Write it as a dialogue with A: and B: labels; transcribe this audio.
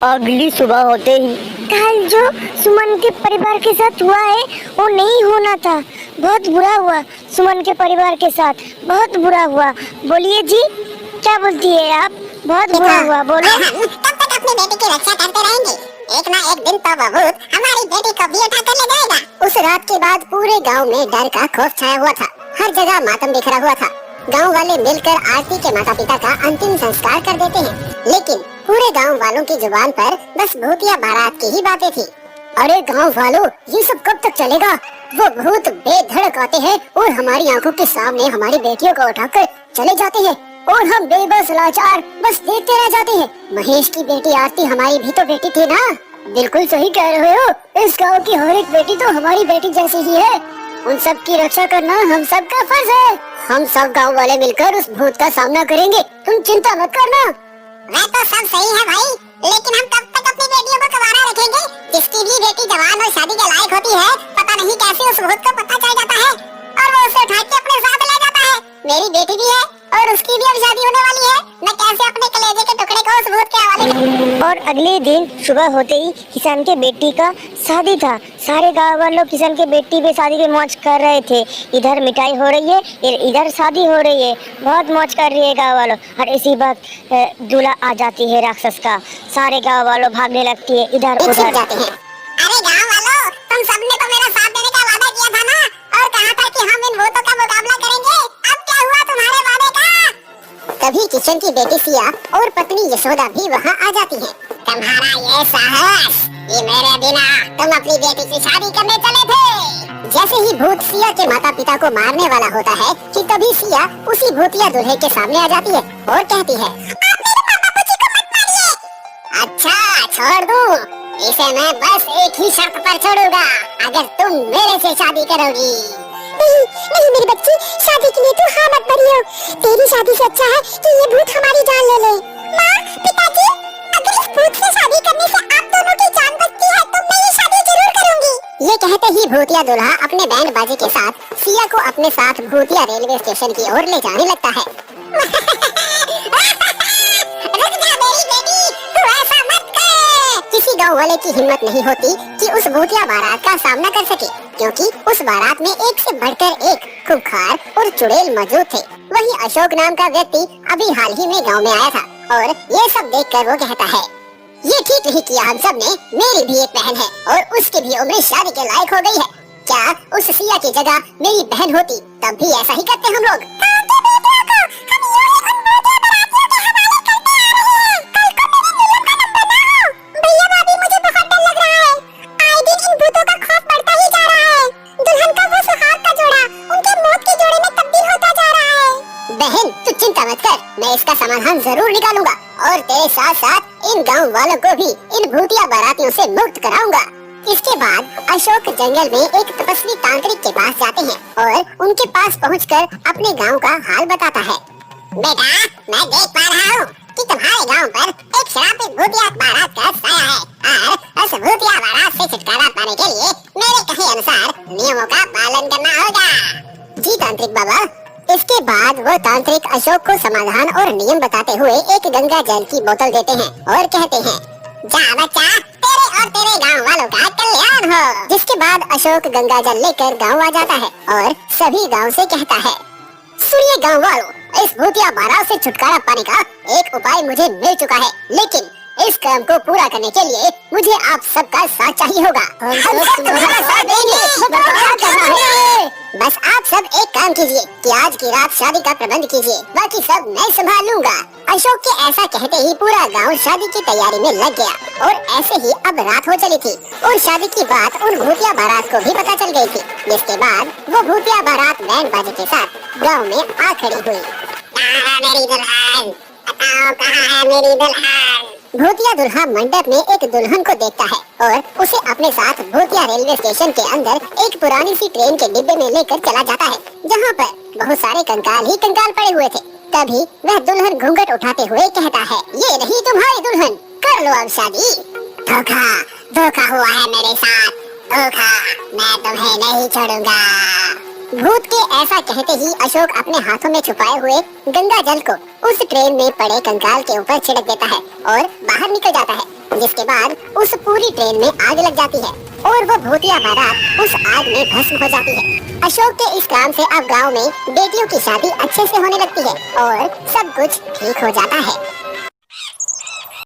A: अगली सुबह होते ही कल जो सुमन के परिवार के साथ हुआ है वो नहीं होना था। बहुत बुरा हुआ सुमन के परिवार के साथ, बहुत बुरा हुआ। बोलिए जी, क्या बोलती है आप? बहुत बुरा हुआ, बोलो।
B: हम तब तक अपनी बेटी की रक्षा करते रहेंगे। एक ना एक दिन तो वो भूत हमारी बेटी को भी उठा कर ले जाएगा। उस रात के बाद पूरे गांव में डर का खौफ छाया हुआ था। हर जगह मातम बिखरा हुआ था। गांव वाले मिलकर आरती के माता पिता का अंतिम संस्कार कर देते हैं, लेकिन पूरे गांव वालों की जुबान पर बस भूतिया बारात की ही बातें थी। अरे गांव वालों, ये सब कब तक चलेगा? वो भूत बेधड़क आते हैं और हमारी आंखों के सामने हमारी बेटियों को उठाकर चले जाते हैं और हम बेबस लाचार बस देखते रह जाते हैं। महेश की बेटी आरती हमारी भी तो बेटी थी ना? बिल्कुल सही कह रहे हो। इस गांव की हर एक बेटी तो हमारी बेटी जैसी ही है। उन सब की रक्षा करना हम सब का फर्ज है। हम सब गांव वाले मिलकर उस भूत का सामना करेंगे, तुम चिंता मत करना।
C: वह तो सब सही है भाई, लेकिन हम कब तक अपनी बेटियों को कुंवारा रखेंगे? जिसकी भी बेटी जवान और शादी के लायक होती है, पता नहीं कैसे उस भूत को पता चल जाता है और वो उसे उठा के अपने साथ ले जाता है। मेरी बेटी भी है और उसकी भी अब शादी होने वाली है। मैं कैसे अपने कलेजे के टुकड़े को उस भूत के हवाले करूं?
A: और अगले दिन सुबह होते ही किसान के बेटी का शादी था। सारे गांव वाले लोग किसान के बेटी पे शादी पे मौज कर रहे थे। इधर मिठाई हो रही है, इधर शादी हो रही है, बहुत मौज कर रही है गांव वालों। और इसी वक्त दूल्हा आ जाती है राक्षस का। सारे गांव वालों भागने लगती है इधर उधर
B: जाते हैं।
C: अरे गाँव वालों, तुम सबने तो मेरा साथ देने का वादा किया था ना, और कहा था कि हम इन भूतों का मुकाबला करेंगे। अब क्या हुआ तुम्हारे वादे का?
B: तभी किशन की बेटी सिया और पत्नी यशोदा भी वहाँ आ जाती हैं।
C: तुम्हारा ये साहस, ये मेरे बिना तुम अपनी बेटी की शादी करने चले थे।
B: जैसे ही भूत सिया के माता पिता को मारने वाला होता है कि तभी सिया उसी भूतिया दूल्हे के सामने आ जाती है और कहती है,
C: आप मेरे पापा को को मत मारिए।
B: अच्छा छोड़ दूं, इसे मैं बस एक ही शर्त पर छोड़ूंगा, अगर तुम मेरे से शादी करोगी।
C: नहीं नहीं मेरी बच्ची, शादी के लिए तू हाँ मत भरियो। तेरी शादी से अच्छा है कि ये भूत हमारी जान ले ले। माँ, पिताजी, अगर इस भूत से शादी करने से आप दोनों की जान बचती है तो मैं ये शादी जरूर करूंगी।
B: ये कहते ही भूतिया दूल्हा अपने बैंड बाजी के साथ सिया को अपने साथ भूतिया रेलवे स्टेशन की ओर ले जाने लगता है।
C: रुक जा मेरी बेटी, तू ऐसा मत कर।
B: किसी गांव वाले की हिम्मत नहीं होती कि उस भूतिया बारात का सामना कर सके, क्योंकि उस बारात में एक से बढ़कर एक खूंखार और चुड़ैल मौजूद थे। वहीं अशोक नाम का व्यक्ति अभी हाल ही में गांव में आया था और ये सब देखकर वो कहता है, ये ठीक नहीं किया हम सब ने। मेरी भी एक बहन है और उसकी भी उम्र शादी के लायक हो गई है। क्या उस सिया की जगह मेरी बहन होती तब भी ऐसा ही करते हम लोग। बहन तू चिंता मत कर, मैं इसका समाधान जरूर निकालूंगा और तेरे साथ साथ इन गांव वालों को भी इन भूतिया बारातियों से मुक्त कराऊंगा। इसके बाद अशोक जंगल में एक तपस्वी तांत्रिक के पास जाते हैं और उनके पास पहुंचकर अपने गांव का हाल बताता है।
C: बेटा, मैं देख पा रहा हूँ कि तुम्हारे गांव पर एक श्रापित भूतिया बारात का साया है और उस भूतिया बारात से छुटकारा पाने के लिए मेरे कहे अनुसार नियमों का पालन करना होगा।
B: जी तांत्रिक बाबा। इसके बाद वो तांत्रिक अशोक को समाधान और नियम बताते हुए एक गंगा जल की बोतल देते हैं और कहते हैं,
C: जा बच्चा, तेरे और तेरे गांव वालों का कल्याण हो।
B: जिसके बाद अशोक गंगा जल लेकर गांव आ जाता है और सभी गांव से कहता है, सुनिए गांव वालों, इस भूतिया बारात से छुटकारा पाने का एक उपाय मुझे मिल चुका है, लेकिन इस काम को पूरा करने के लिए मुझे आप सबका साथ चाहिए होगा।
C: हम सब तुम्हारा साथ देंगे।
B: क्या करना है? बस आप सब एक काम कीजिए कि आज की रात शादी का प्रबंध कीजिए, बाकी सब मैं संभाल लूंगा। अशोक के ऐसा कहते ही पूरा गांव शादी की तैयारी में लग गया और ऐसे ही अब रात हो चली थी और शादी की बात उन भूतिया बारात को भी पता चल गई थी। जिसके बाद वो भूतिया बारात बैंड बाजे के साथ गाँव में आ खड़ी हुई।
C: मेरी दुल्हन, बताओ कहाँ है मेरी दुल्हन?
B: भूतिया दुल्हा मंडप में एक दुल्हन को देखता है और उसे अपने साथ भूतिया रेलवे स्टेशन के अंदर एक पुरानी सी ट्रेन के डिब्बे में लेकर चला जाता है, जहाँ पर बहुत सारे कंकाल ही कंकाल पड़े हुए थे। तभी वह दुल्हन घूंघट उठाते हुए कहता है, ये रही तुम्हारी दुल्हन, कर लो अब शादी।
C: धोखा, धोखा हुआ है मेरे साथ, धोखा, मैं तुम्हें नहीं छोड़ूंगा।
B: भूत के ऐसा कहते ही अशोक अपने हाथों में छुपाए हुए गंगा जल को उस ट्रेन में पड़े कंकाल के ऊपर छिड़क देता है और बाहर निकल जाता है। जिसके बाद उस पूरी ट्रेन में आग लग जाती है और वो भूतिया बारात उस आग में भस्म हो जाती है। अशोक के इस काम से अब गांव में बेटियों की शादी अच्छे से होने लगती है और सब कुछ ठीक हो जाता है।